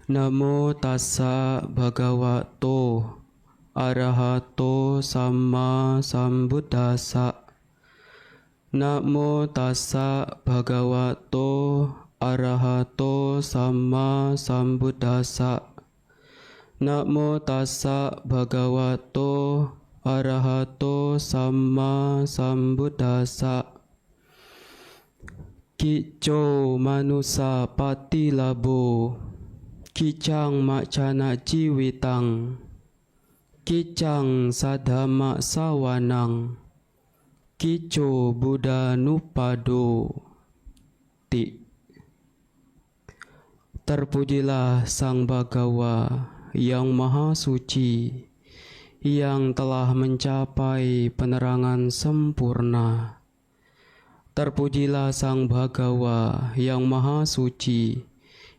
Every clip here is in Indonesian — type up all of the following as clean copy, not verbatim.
Namo tassa bhagavato arahato sama sambuddhassa. Namo tassa bhagavato arahato sama sambuddhassa. Namo tassa bhagavato arahato sama sambuddhassa. Kico manusa patilabo, kicang macana jiwitang, kicang sadhama sawanang, kico Buddha nupado. Terpujilah Sang Bhagawa yang Maha Suci, yang telah mencapai penerangan sempurna. Terpujilah Sang Bhagawa yang Maha Suci,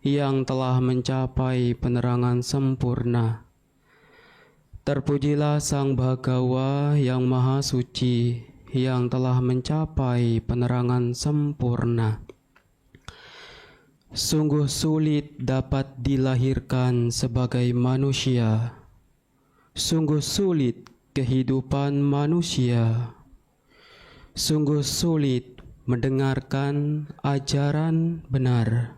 yang telah mencapai penerangan sempurna. Terpujilah Sang Bhagawa yang Maha Suci, yang telah mencapai penerangan sempurna. Sungguh sulit dapat dilahirkan sebagai manusia. Sungguh sulit kehidupan manusia. Sungguh sulit mendengarkan ajaran benar.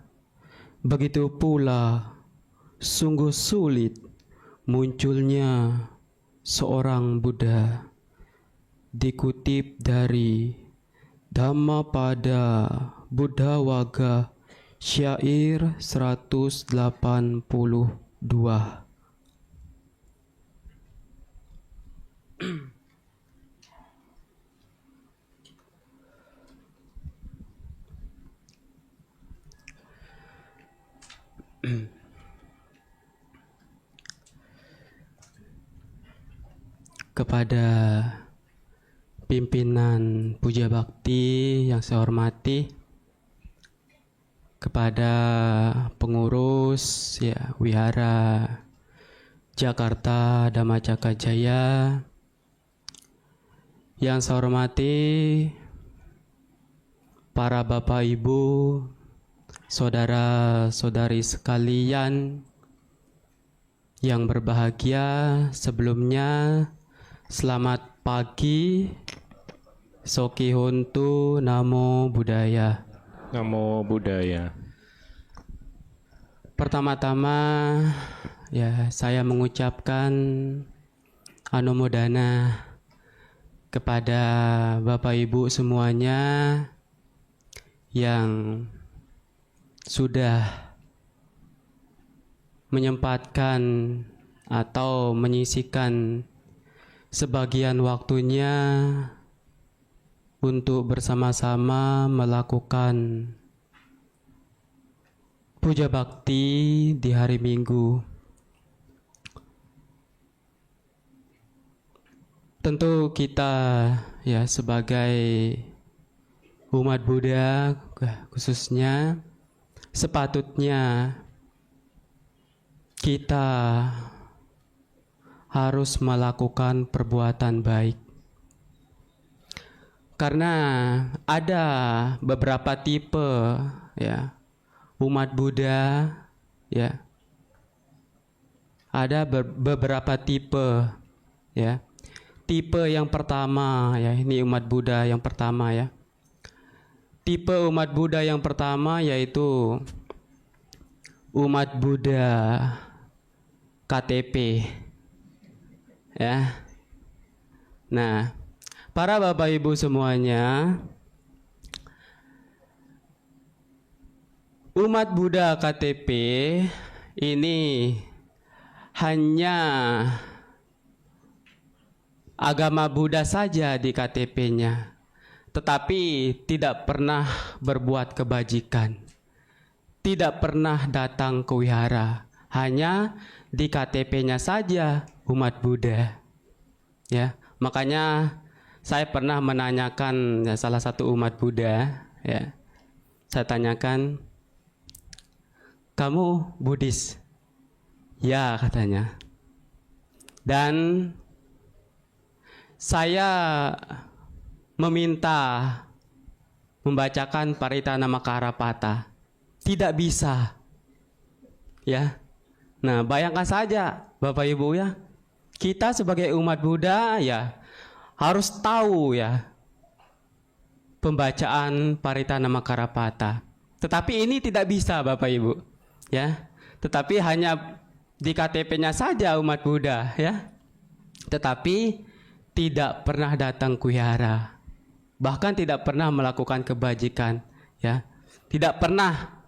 Begitu pula sungguh sulit munculnya seorang Buddha. Dikutip dari Dhammapada Buddha Waga syair 182. Kepada pimpinan Puja Bakti yang saya hormati, kepada pengurus Wihara Jakarta Dhamma Cakra Jaya yang saya hormati, para Bapak Ibu, saudara-saudari sekalian yang berbahagia, sebelumnya selamat pagi, Soki Hontu, Namo Buddhaya. Namo Buddhaya. Pertama-tama saya mengucapkan anumodana kepada Bapak Ibu semuanya yang sudah menyempatkan atau menyisihkan sebagian waktunya untuk bersama-sama melakukan puja bakti di hari Minggu. Tentu kita sebagai umat Buddha khususnya sepatutnya kita harus melakukan perbuatan baik. Karena ada beberapa tipe umat Buddha Ada beberapa tipe Tipe yang pertama ini umat Buddha yang pertama Tipe umat Buddha yang pertama yaitu umat Buddha KTP. Nah, para Bapak Ibu semuanya, umat Buddha KTP ini hanya agama Buddha saja di KTP-nya, tetapi tidak pernah berbuat kebajikan, tidak pernah datang ke wihara, hanya di KTP-nya saja umat Buddha. Makanya saya pernah menanyakan salah satu umat Buddha, saya tanyakan, kamu Buddhis? Ya, katanya. Dan saya meminta membacakan Paritanamakara Pata. Tidak bisa. Nah, bayangkan saja Bapak Ibu ya, kita sebagai umat Buddha ya harus tahu ya pembacaan Paritanamakarapata. Tetapi ini tidak bisa Bapak Ibu ya. Tetapi hanya di KTP-nya saja umat Buddha ya. Tetapi tidak pernah datang ke wihara. Bahkan tidak pernah melakukan kebajikan ya. Tidak pernah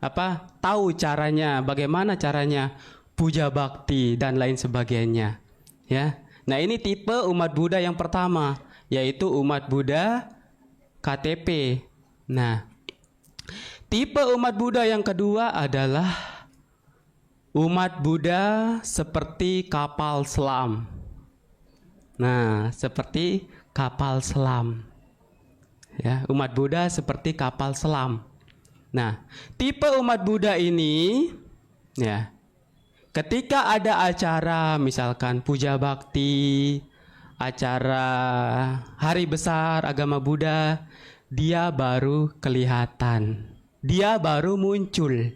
tahu caranya, bagaimana caranya puja bakti dan lain sebagainya ya. Nah, ini tipe umat Buddha yang pertama, yaitu umat Buddha KTP. Nah, tipe umat Buddha yang kedua adalah umat Buddha seperti kapal selam. Nah, seperti kapal selam. Ya, umat Buddha seperti kapal selam. Nah, tipe umat Buddha ini ya, ketika ada acara misalkan puja bakti, acara hari besar agama Buddha, dia baru kelihatan. Dia baru muncul.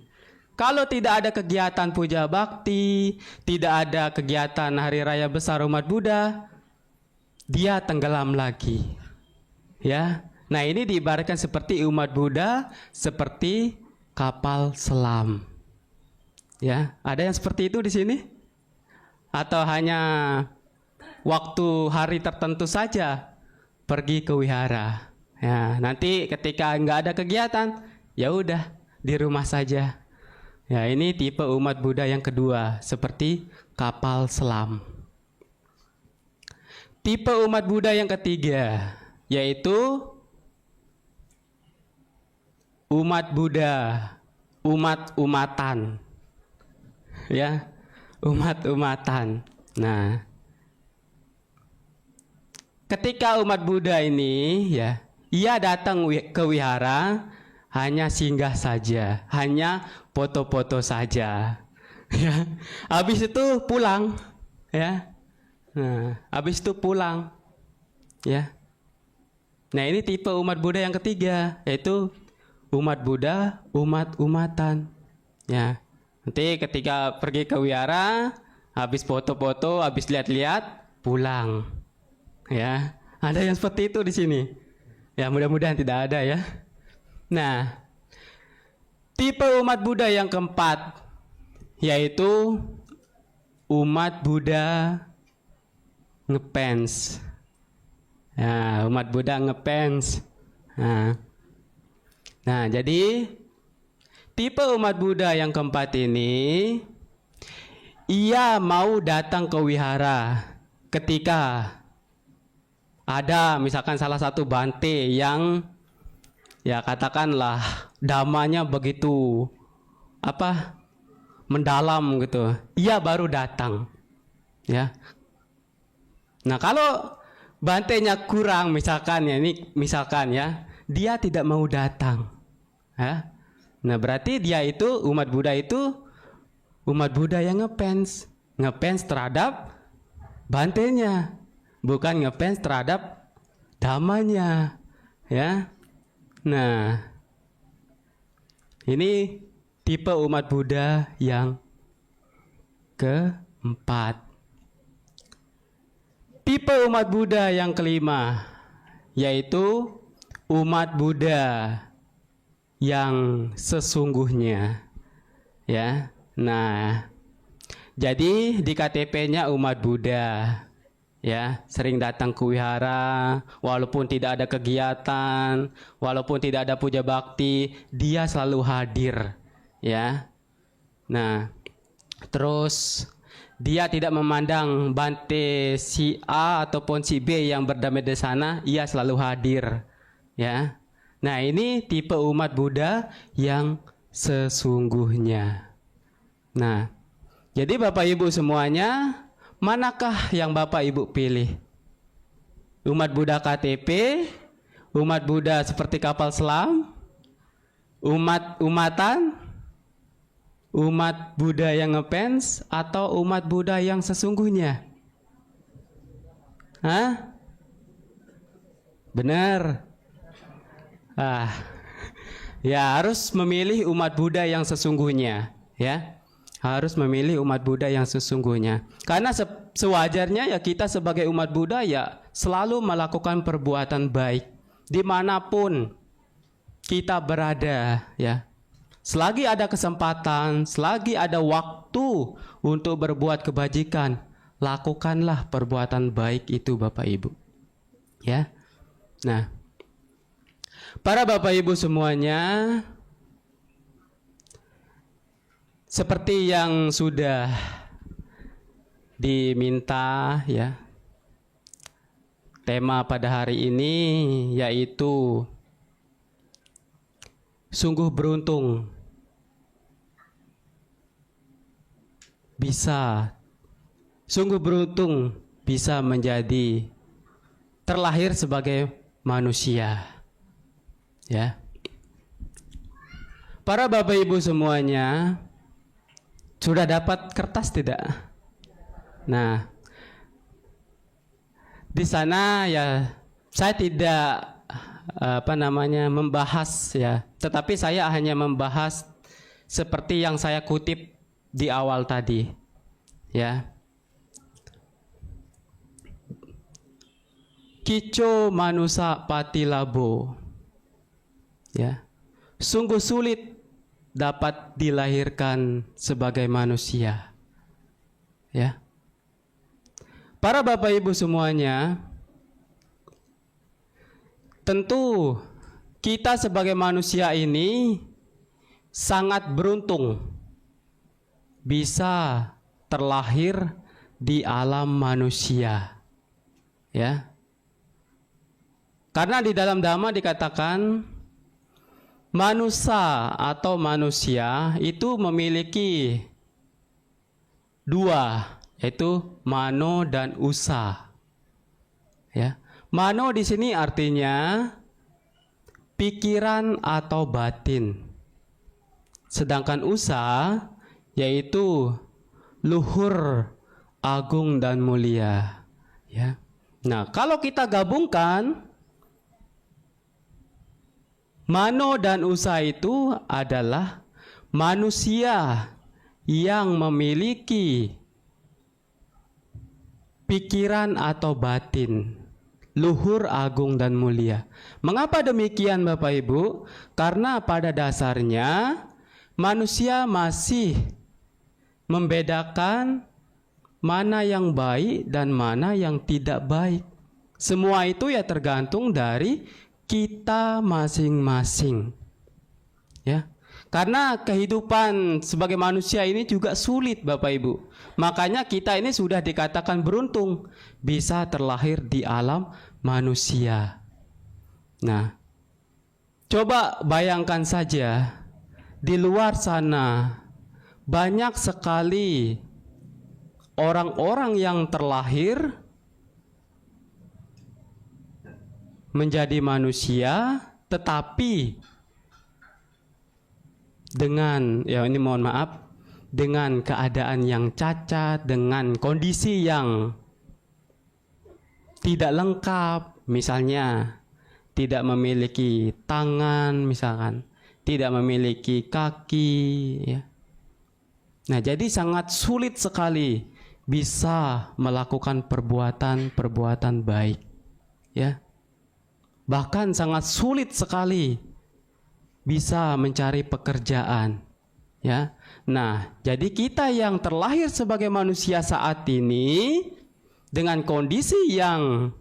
Kalau tidak ada kegiatan puja bakti, tidak ada kegiatan hari raya besar umat Buddha, dia tenggelam lagi. Ya. Nah, ini diibaratkan seperti umat Buddha seperti kapal selam. Ya, ada yang seperti itu di sini? Atau hanya waktu hari tertentu saja pergi ke wihara? Ya, nanti ketika nggak ada kegiatan, ya udah di rumah saja. Ya, ini tipe umat Buddha yang kedua, seperti kapal selam. Tipe umat Buddha yang ketiga, yaitu umat Buddha, umat-umatan. Ya, umat-umatan. Nah, ketika umat Buddha ini ya, ia datang ke wihara hanya singgah saja, hanya foto-foto saja. Ya, habis itu pulang, ya. Nah, habis itu pulang, ya. Nah, ini tipe umat Buddha yang ketiga, yaitu umat Buddha, umat-umatan. Ya, nanti ketika pergi ke wihara, habis foto-foto, habis lihat-lihat, pulang. Ya, ada yang seperti itu di sini. Ya, mudah-mudahan tidak ada ya. Nah, tipe umat Buddha yang keempat, yaitu umat Buddha ngefans. Ya, umat Buddha ngefans. Nah, jadi tipe umat Buddha yang keempat ini, ia mau datang ke wihara ketika ada misalkan salah satu bante yang ya katakanlah dhamanya begitu mendalam gitu, ia baru datang ya. Nah, kalau bantenya kurang misalkan ya, ini misalkan ya, dia tidak mau datang ya. Nah, berarti dia itu umat Buddha yang ngefans terhadap bantenya, bukan ngefans terhadap dhamanya ya. Nah, ini tipe umat Buddha yang keempat. Tipe umat Buddha yang kelima, yaitu umat Buddha yang sesungguhnya ya. Nah, jadi di KTP-nya umat Buddha ya, sering datang ke wihara, walaupun tidak ada kegiatan, walaupun tidak ada puja bakti, dia selalu hadir ya. Nah, terus dia tidak memandang bante si A ataupun si B yang berdamai di sana, ia selalu hadir ya. Nah, ini tipe umat Buddha yang sesungguhnya. Nah, jadi Bapak Ibu semuanya, manakah yang Bapak Ibu pilih? Umat Buddha KTP, umat Buddha seperti kapal selam, umat-umatan, umat Buddha yang ngefans, atau umat Buddha yang sesungguhnya? Hah? Benar. Ya, harus memilih umat Buddha yang sesungguhnya ya. harus memilih umat Buddha yang sesungguhnya. Karena sewajarnya ya kita sebagai umat Buddha ya selalu melakukan perbuatan baik dimanapun kita berada ya. Selagi ada kesempatan, selagi ada waktu untuk berbuat kebajikan, lakukanlah perbuatan baik itu Bapak Ibu. Ya. Nah, para Bapak Ibu semuanya, seperti yang sudah diminta ya, tema pada hari ini yaitu sungguh beruntung bisa menjadi terlahir sebagai manusia. Ya. Para Bapak Ibu semuanya, sudah dapat kertas tidak? Nah, di sana ya saya tidak membahas ya, tetapi saya hanya membahas seperti yang saya kutip di awal tadi. Ya. Kico manusa patilabo. Ya. Sungguh sulit dapat dilahirkan sebagai manusia. Ya. Para Bapak Ibu semuanya, tentu kita sebagai manusia ini sangat beruntung bisa terlahir di alam manusia. Ya. Karena di dalam Dhamma dikatakan manusia atau manusia itu memiliki dua, yaitu mano dan usa. Ya. Mano di sini artinya pikiran atau batin. Sedangkan usa yaitu luhur, agung dan mulia. Ya. Nah, kalau kita gabungkan mano dan usa itu adalah manusia yang memiliki pikiran atau batin, luhur, agung dan mulia. Mengapa demikian Bapak Ibu? Karena pada dasarnya manusia masih membedakan mana yang baik dan mana yang tidak baik. Semua itu ya tergantung dari kita masing-masing. Ya. Karena kehidupan sebagai manusia ini juga sulit Bapak Ibu. Makanya kita ini sudah dikatakan beruntung bisa terlahir di alam manusia. Nah, coba bayangkan saja di luar sana banyak sekali orang-orang yang terlahir menjadi manusia, tetapi dengan, ya ini mohon maaf, dengan keadaan yang cacat, dengan kondisi yang tidak lengkap, misalnya tidak memiliki tangan, misalkan tidak memiliki kaki, ya. Nah, jadi sangat sulit sekali bisa melakukan perbuatan baik, ya. Bahkan sangat sulit sekali bisa mencari pekerjaan, ya. Nah, jadi kita yang terlahir sebagai manusia saat ini dengan kondisi yang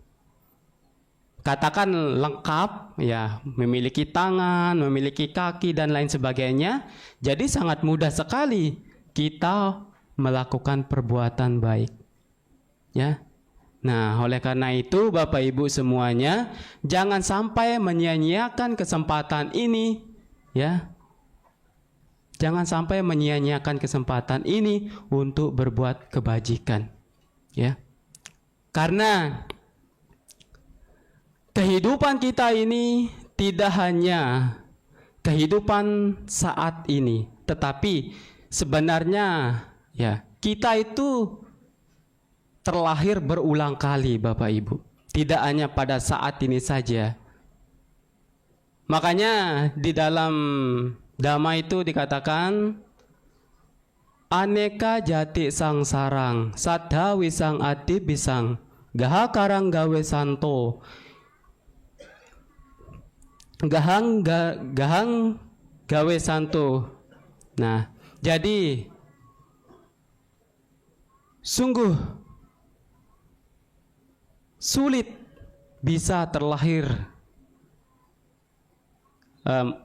katakan lengkap, ya, memiliki tangan, memiliki kaki dan lain sebagainya, jadi sangat mudah sekali kita melakukan perbuatan baik, ya. Nah, oleh karena itu Bapak Ibu semuanya, jangan sampai menyia-nyiakan kesempatan ini, ya. Jangan sampai menyia-nyiakan kesempatan ini untuk berbuat kebajikan, ya. Karena kehidupan kita ini tidak hanya kehidupan saat ini, tetapi sebenarnya ya kita itu terlahir berulang kali Bapak Ibu. Tidak hanya pada saat ini saja. Makanya di dalam Dhamma itu dikatakan Aneka jati sang sarang, sadha wisang adi bisang, gaha karang gawe santo, gahang gawe santo. Nah, jadi sungguh sulit bisa terlahir,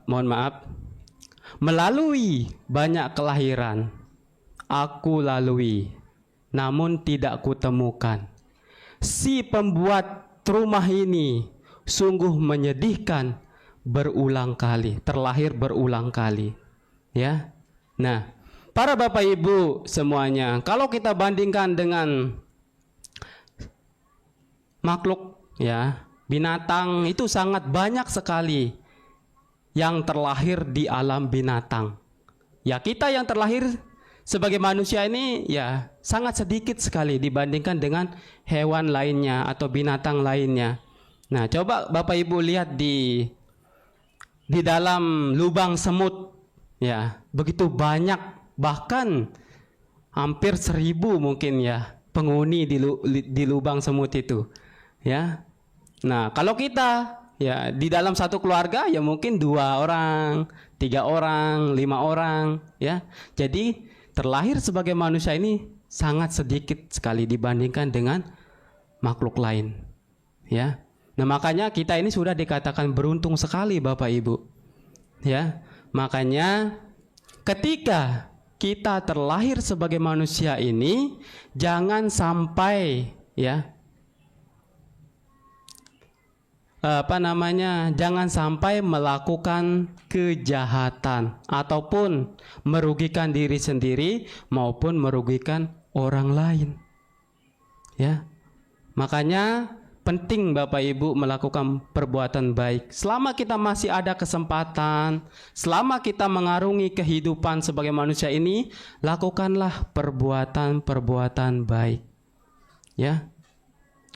mohon maaf, melalui banyak kelahiran. Aku lalui, namun tidak kutemukan. Si pembuat rumah ini sungguh menyedihkan, berulang kali, terlahir berulang kali. Ya, nah, para bapak ibu semuanya, kalau kita bandingkan dengan makhluk, ya, binatang itu sangat banyak sekali yang terlahir di alam binatang. Ya, kita yang terlahir sebagai manusia ini ya sangat sedikit sekali dibandingkan dengan hewan lainnya atau binatang lainnya. Nah, coba bapak ibu lihat di dalam lubang semut, ya, begitu banyak, bahkan hampir 1000 mungkin ya penghuni di lubang semut itu, ya. Nah, kalau kita ya di dalam satu keluarga ya mungkin 2 orang, 3 orang, 5 orang, ya. Jadi terlahir sebagai manusia ini sangat sedikit sekali dibandingkan dengan makhluk lain, ya. Nah, makanya kita ini sudah dikatakan beruntung sekali Bapak Ibu, ya. Makanya ketika kita terlahir sebagai manusia ini jangan sampai ya jangan sampai melakukan kejahatan ataupun merugikan diri sendiri maupun merugikan orang lain, ya. Makanya penting Bapak Ibu melakukan perbuatan baik. Selama kita masih ada kesempatan, selama kita mengarungi kehidupan sebagai manusia ini, lakukanlah perbuatan-perbuatan baik, ya.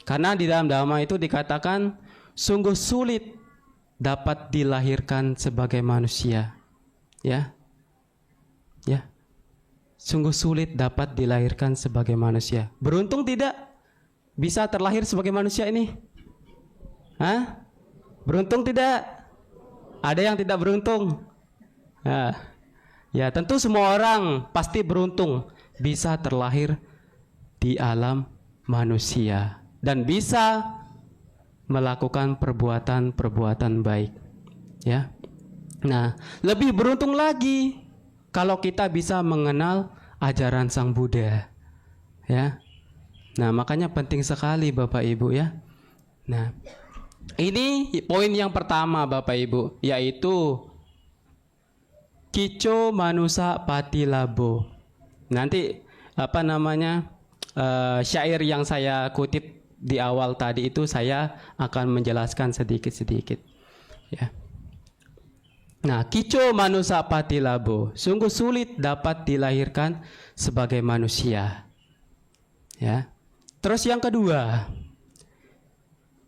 Karena di dalam Dhamma itu dikatakan sungguh sulit dapat dilahirkan sebagai manusia, ya. Ya. Sungguh sulit dapat dilahirkan sebagai manusia. Beruntung tidak bisa terlahir sebagai manusia ini? Hah? Beruntung tidak? Ada yang tidak beruntung? Nah, ya tentu semua orang pasti beruntung bisa terlahir di alam manusia dan bisa melakukan perbuatan-perbuatan baik, ya. Nah, lebih beruntung lagi kalau kita bisa mengenal ajaran Sang Buddha, ya. Nah, makanya penting sekali Bapak Ibu, ya. Nah, ini poin yang pertama Bapak Ibu, yaitu Kico Manusa Patilabo. Nanti syair yang saya kutip di awal tadi itu saya akan menjelaskan sedikit-sedikit, ya. Nah, Kico Manusa Patilabo, sungguh sulit dapat dilahirkan sebagai manusia, ya. Terus yang kedua,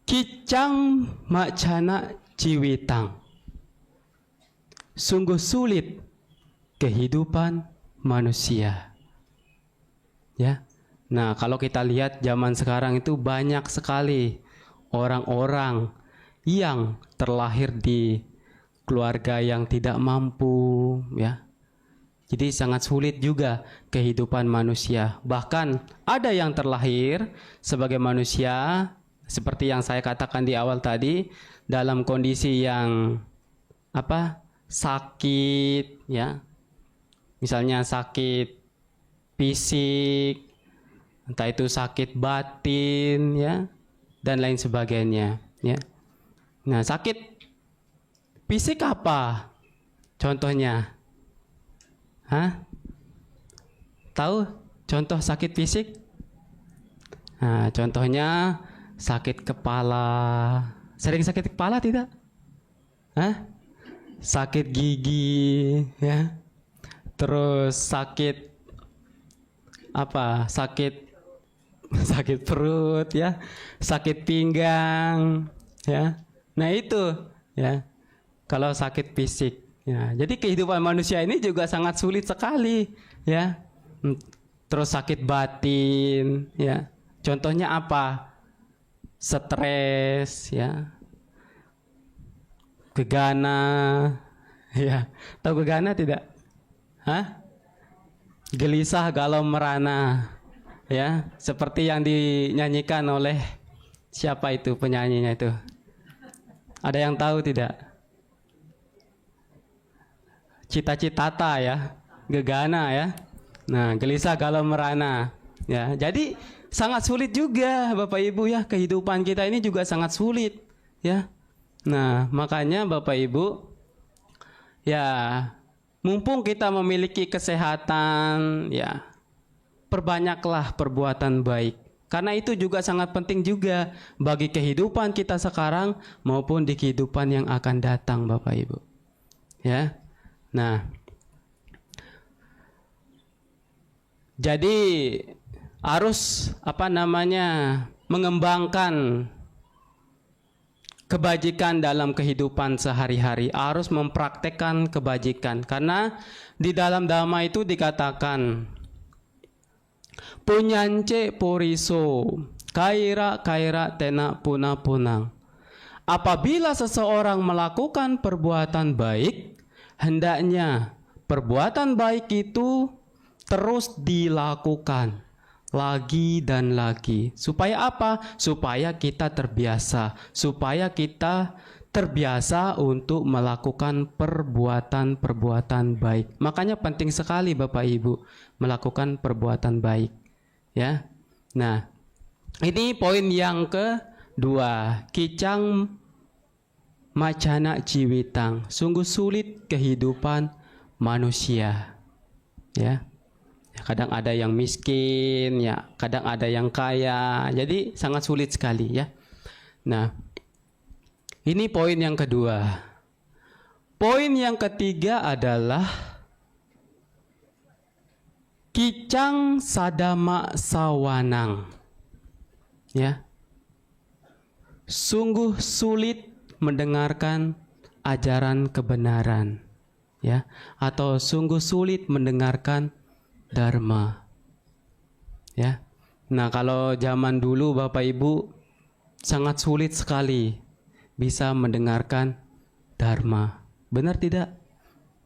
Kicang Macana Ciwitang, sungguh sulit kehidupan manusia, ya. Nah, kalau kita lihat zaman sekarang itu banyak sekali orang-orang yang terlahir di keluarga yang tidak mampu, ya. Jadi sangat sulit juga kehidupan manusia. Bahkan ada yang terlahir sebagai manusia seperti yang saya katakan di awal tadi, dalam kondisi yang sakit, ya. Misalnya sakit fisik, entah itu sakit batin, ya, dan lain sebagainya, ya. Nah, sakit fisik apa contohnya? Hah? Tahu contoh sakit fisik? Nah, contohnya sakit kepala. Sering sakit kepala tidak? Hah? Sakit gigi, ya. Terus sakit sakit perut, ya. Sakit pinggang, ya. Nah, itu, ya. Kalau sakit fisik, ya. Jadi kehidupan manusia ini juga sangat sulit sekali, ya. terus sakit batin, ya. Contohnya apa? Stres, ya. Gegana, ya. Tahu gegana tidak? Hah? Gelisah, galau, merana, ya. Seperti yang dinyanyikan oleh siapa itu penyanyinya itu? Ada yang tahu tidak? Cita-citata ya, gegana ya. Nah, gelisah, galau, merana. Ya, jadi sangat sulit juga Bapak Ibu ya, kehidupan kita ini juga sangat sulit ya. Nah, makanya Bapak Ibu ya, mumpung kita memiliki kesehatan ya, perbanyaklah perbuatan baik. Karena itu juga sangat penting juga bagi kehidupan kita sekarang maupun di kehidupan yang akan datang Bapak Ibu. Ya. Nah, jadi harus mengembangkan kebajikan dalam kehidupan sehari-hari, harus mempraktekkan kebajikan. Karena di dalam Dhamma itu dikatakan punyance poriso kaira kaira tena puna punang. Apabila seseorang melakukan perbuatan baik, hendaknya perbuatan baik itu terus dilakukan lagi dan lagi. Supaya apa? Supaya kita terbiasa. Supaya kita terbiasa untuk melakukan perbuatan-perbuatan baik. Makanya penting sekali Bapak Ibu melakukan perbuatan baik. Ya. Nah, ini poin yang kedua. Kicang macana ciwitang, sungguh sulit kehidupan manusia. Ya. Kadang ada yang miskin, ya, kadang ada yang kaya. Jadi sangat sulit sekali ya. Nah, ini poin yang kedua. Poin yang ketiga adalah kicang sadama sawanang. Ya. Sungguh sulit mendengarkan ajaran kebenaran, ya, atau sungguh sulit mendengarkan dharma, ya. Nah, kalau zaman dulu Bapak Ibu sangat sulit sekali bisa mendengarkan dharma, benar tidak?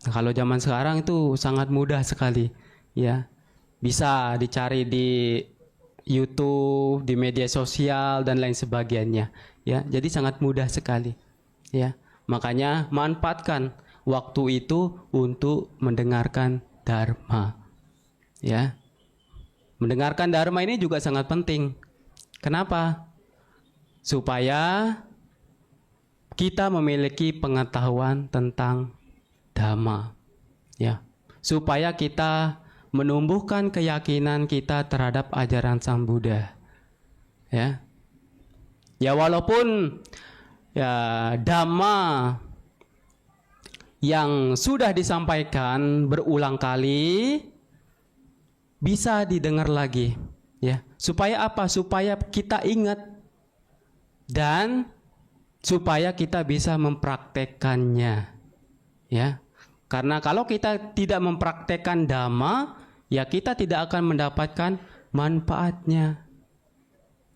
Nah, kalau zaman sekarang itu sangat mudah sekali, ya, bisa dicari di YouTube, di media sosial dan lain sebagainya. Ya, jadi sangat mudah sekali. Ya, makanya manfaatkan waktu itu untuk mendengarkan dharma. Ya, mendengarkan dharma ini juga sangat penting. Kenapa? Supaya kita memiliki pengetahuan tentang dhamma. Ya, supaya kita menumbuhkan keyakinan kita terhadap ajaran Sang Buddha. Ya. Ya, walaupun ya dhamma yang sudah disampaikan berulang kali bisa didengar lagi, ya. Supaya apa? Supaya kita ingat dan supaya kita bisa mempraktekannya. Ya. Karena kalau kita tidak mempraktekkan dhamma, ya kita tidak akan mendapatkan manfaatnya.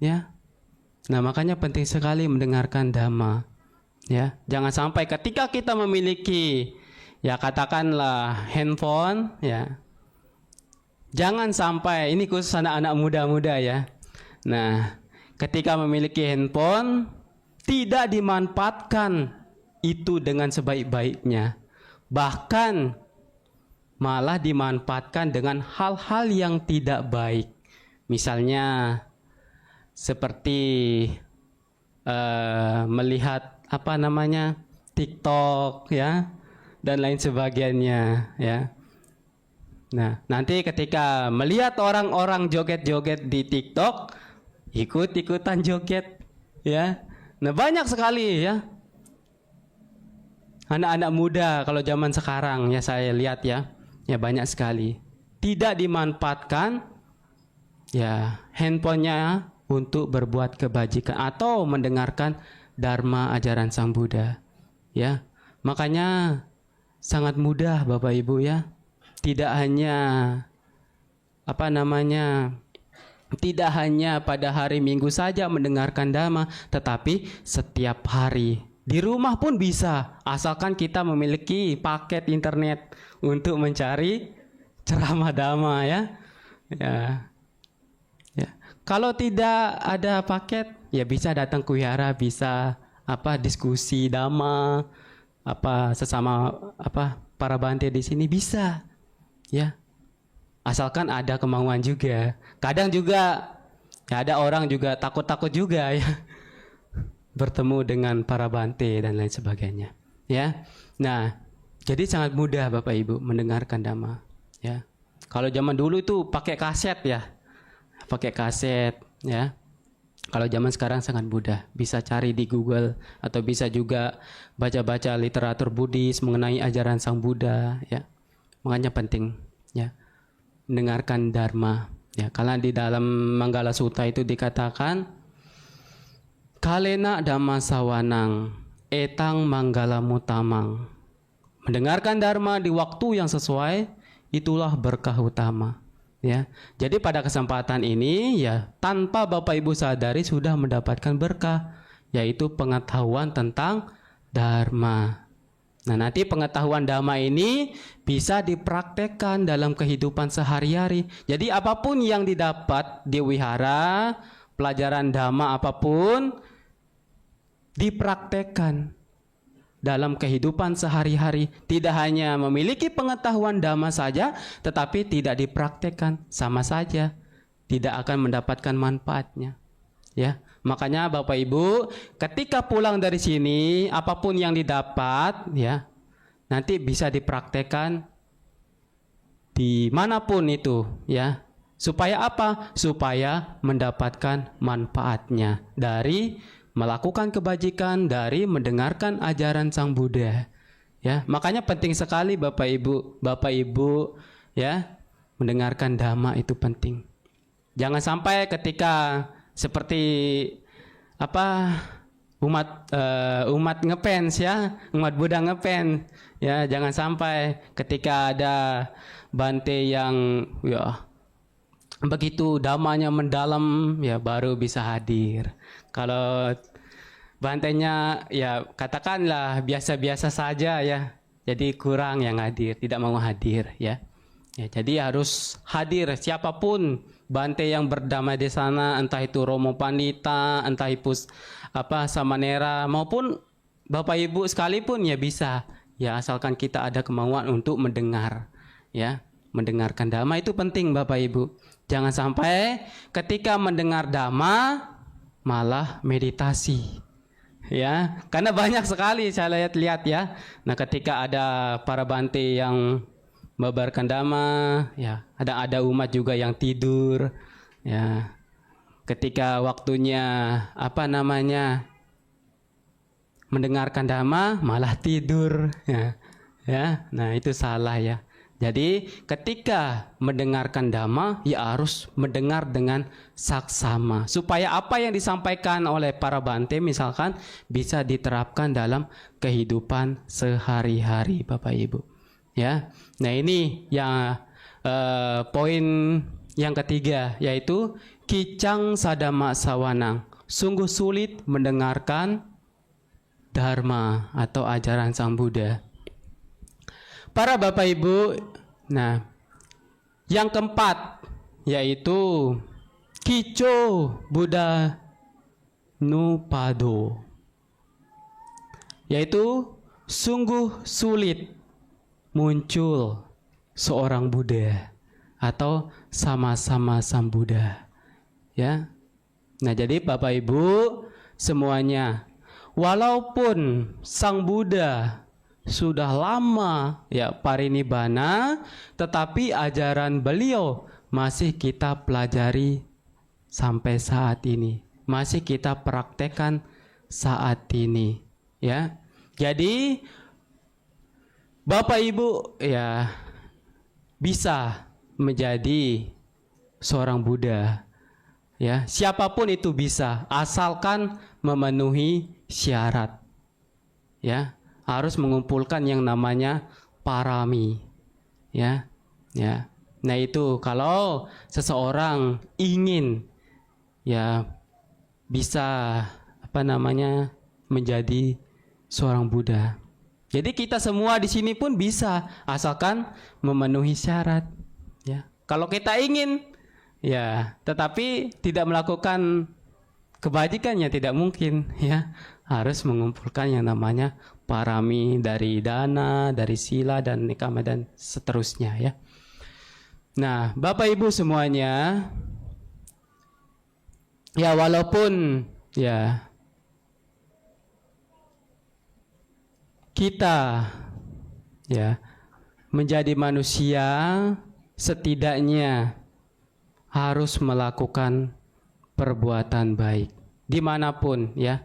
Ya. Nah, makanya penting sekali mendengarkan dhamma. Ya, jangan sampai ketika kita memiliki, ya katakanlah handphone, ya, jangan sampai, ini khusus anak-anak muda-muda ya. Nah, ketika memiliki handphone tidak dimanfaatkan itu dengan sebaik-baiknya, bahkan malah dimanfaatkan dengan hal-hal yang tidak baik. Misalnya seperti melihat TikTok, ya, dan lain sebagainya, ya. Nah, nanti ketika melihat orang-orang joget-joget di TikTok, ikut-ikutan joget, ya. Nah, banyak sekali ya anak-anak muda kalau zaman sekarang, ya, saya lihat ya banyak sekali tidak dimanfaatkan ya handphonenya untuk berbuat kebajikan atau mendengarkan dharma ajaran Sang Buddha, ya. Makanya sangat mudah Bapak Ibu, ya, tidak hanya tidak hanya pada hari Minggu saja mendengarkan dhamma, tetapi setiap hari. Di rumah pun bisa, asalkan kita memiliki paket internet untuk mencari ceramah dhamma ya. Ya. Kalau tidak ada paket, ya bisa datang ke wihara, bisa diskusi dhamma, sesama para bante di sini bisa. Ya. Asalkan ada kemauan juga. Kadang juga ya ada orang juga takut-takut juga ya bertemu dengan para bante dan lain sebagainya. Ya. Nah, jadi sangat mudah Bapak Ibu mendengarkan dhamma. Ya. Kalau zaman dulu itu pakai kaset ya. Pakai kaset ya. Kalau zaman sekarang sangat mudah. Bisa cari di Google atau bisa juga baca-baca literatur Buddhis mengenai ajaran Sang Buddha ya. Makanya penting ya mendengarkan dharma ya. Karena di dalam Manggala Sutta itu dikatakan kalena dhamma sawanang etang manggala mutamang. Mendengarkan dharma di waktu yang sesuai itulah berkah utama ya. Jadi pada kesempatan ini ya tanpa Bapak Ibu sadari sudah mendapatkan berkah, yaitu pengetahuan tentang dharma. Nah, nanti pengetahuan dhamma ini bisa dipraktekkan dalam kehidupan sehari-hari. Jadi apapun yang didapat di wihara, pelajaran dhamma apapun dipraktekkan dalam kehidupan sehari-hari. Tidak hanya memiliki pengetahuan dhamma saja, tetapi tidak dipraktekkan, sama saja tidak akan mendapatkan manfaatnya. Ya, makanya Bapak Ibu, ketika pulang dari sini, apapun yang didapat, ya, nanti bisa dipraktekkan dimanapun itu, ya. Supaya apa? Supaya mendapatkan manfaatnya dari melakukan kebajikan, dari mendengarkan ajaran Sang Buddha. Ya, makanya penting sekali Bapak Ibu, ya, mendengarkan dhamma itu penting. Jangan sampai ketika seperti umat ngefans ya, umat Buddha ngefans ya, jangan sampai ketika ada bante yang ya begitu damanya mendalam ya baru bisa hadir. Kalau bantenya ya katakanlah biasa-biasa saja ya, jadi kurang yang hadir, tidak mau hadir ya. Ya, jadi harus hadir siapapun bante yang berdamai di sana, entah itu Romo Pandita, entah itu Samanera maupun Bapak Ibu sekalipun ya bisa. Ya asalkan kita ada kemauan untuk mendengar ya. Mendengarkan dhamma itu penting Bapak Ibu. Jangan sampai ketika mendengar dhamma malah meditasi. Ya, karena banyak sekali saya lihat ya. Nah, ketika ada para bante yang membabarkan dhamma, ya, ada umat juga yang tidur, ya. Ketika waktunya mendengarkan dhamma malah tidur, ya. Ya, nah itu salah ya. Jadi ketika mendengarkan dhamma ya harus mendengar dengan saksama supaya apa yang disampaikan oleh para bante misalkan bisa diterapkan dalam kehidupan sehari-hari Bapak Ibu. Ya, nah ini yang poin yang ketiga yaitu kicang sadama sawanang, sungguh sulit mendengarkan dharma atau ajaran Sang Buddha. Para Bapak Ibu, nah yang keempat yaitu kico Buddha nupado, yaitu sungguh sulit muncul seorang Buddha atau sama-sama Sang Buddha. Ya. Nah, jadi Bapak Ibu semuanya, walaupun Sang Buddha sudah lama ya parinibbana, tetapi ajaran beliau masih kita pelajari sampai saat ini, masih kita praktekkan saat ini ya. Jadi Bapak Ibu ya bisa menjadi seorang Buddha ya, siapapun itu bisa asalkan memenuhi syarat ya. Harus mengumpulkan yang namanya parami ya. Ya. Nah itu kalau seseorang ingin ya bisa menjadi seorang Buddha. Jadi kita semua di sini pun bisa asalkan memenuhi syarat. Ya, kalau kita ingin ya, tetapi tidak melakukan kebajikan ya tidak mungkin ya. Harus mengumpulkan yang namanya parami dari dana, dari sila dan nikama dan seterusnya ya. Nah, Bapak Ibu semuanya, ya walaupun ya kita ya menjadi manusia, setidaknya harus melakukan perbuatan baik dimanapun ya,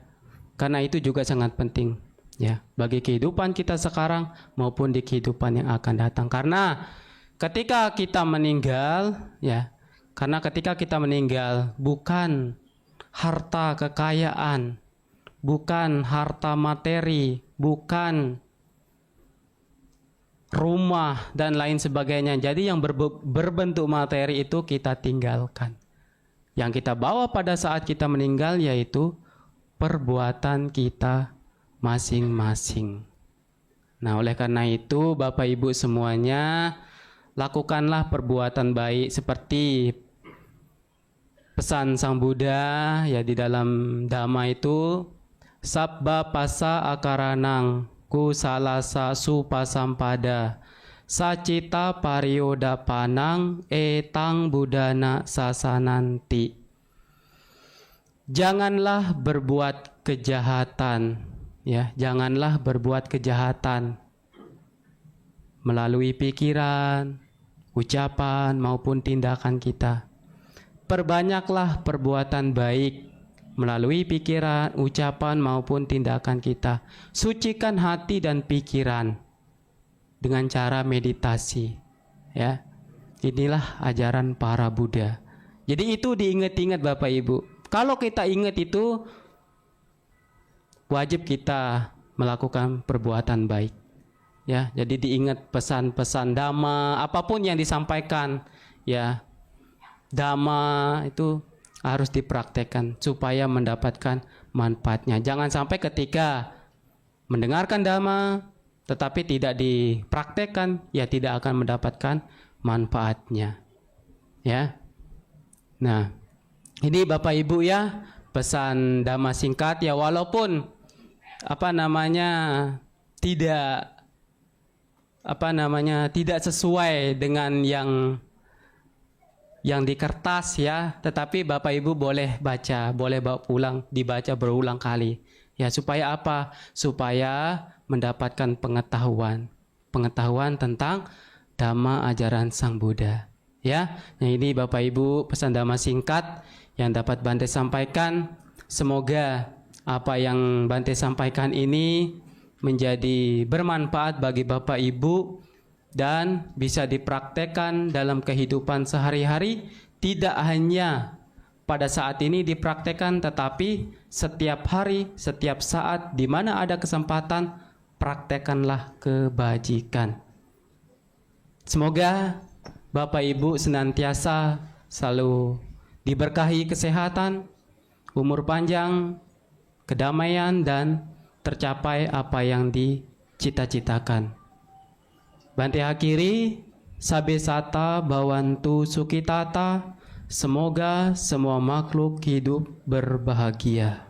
karena itu juga sangat penting ya bagi kehidupan kita sekarang maupun di kehidupan yang akan datang. Karena ketika kita meninggal ya, bukan harta kekayaan, bukan harta materi, bukan rumah dan lain sebagainya. Jadi yang berbentuk materi itu kita tinggalkan. Yang kita bawa pada saat kita meninggal yaitu perbuatan kita masing-masing. Nah, oleh karena itu Bapak Ibu semuanya, lakukanlah perbuatan baik seperti pesan Sang Buddha ya di dalam Dhamma itu, sabba pasa akaranang kusalasa supasampada sacita pariyodapanang etang budana sasananti. Janganlah berbuat kejahatan ya, janganlah berbuat kejahatan melalui pikiran, ucapan maupun tindakan kita. Perbanyaklah perbuatan baik melalui pikiran, ucapan maupun tindakan kita. Sucikan hati dan pikiran dengan cara meditasi ya. Inilah ajaran para Buddha. Jadi itu diingat-ingat Bapak Ibu. Kalau kita ingat itu, wajib kita melakukan perbuatan baik ya. Jadi diingat pesan-pesan Dhamma, apapun yang disampaikan ya, Dhamma itu harus dipraktekkan supaya mendapatkan manfaatnya. Jangan sampai ketika mendengarkan Dhamma tetapi tidak dipraktekkan, ya tidak akan mendapatkan manfaatnya. Ya. Nah, ini Bapak Ibu ya, pesan Dhamma singkat ya, walaupun tidak sesuai dengan yang di kertas ya, tetapi Bapak Ibu boleh baca, boleh dibaca berulang kali ya, supaya apa? Supaya mendapatkan pengetahuan tentang Dhamma ajaran Sang Buddha ya. Nah, ini Bapak Ibu pesan Dhamma singkat yang dapat Bante sampaikan. Semoga apa yang Bante sampaikan ini menjadi bermanfaat bagi Bapak Ibu dan bisa dipraktekkan dalam kehidupan sehari-hari. Tidak hanya pada saat ini dipraktekkan, tetapi setiap hari, setiap saat di mana ada kesempatan, praktekkanlah kebajikan. Semoga Bapak Ibu senantiasa selalu diberkahi kesehatan, umur panjang, kedamaian, dan tercapai apa yang dicita-citakan. Bante akhiri, sabe sata bawantu sukitata. Semoga semua makhluk hidup berbahagia.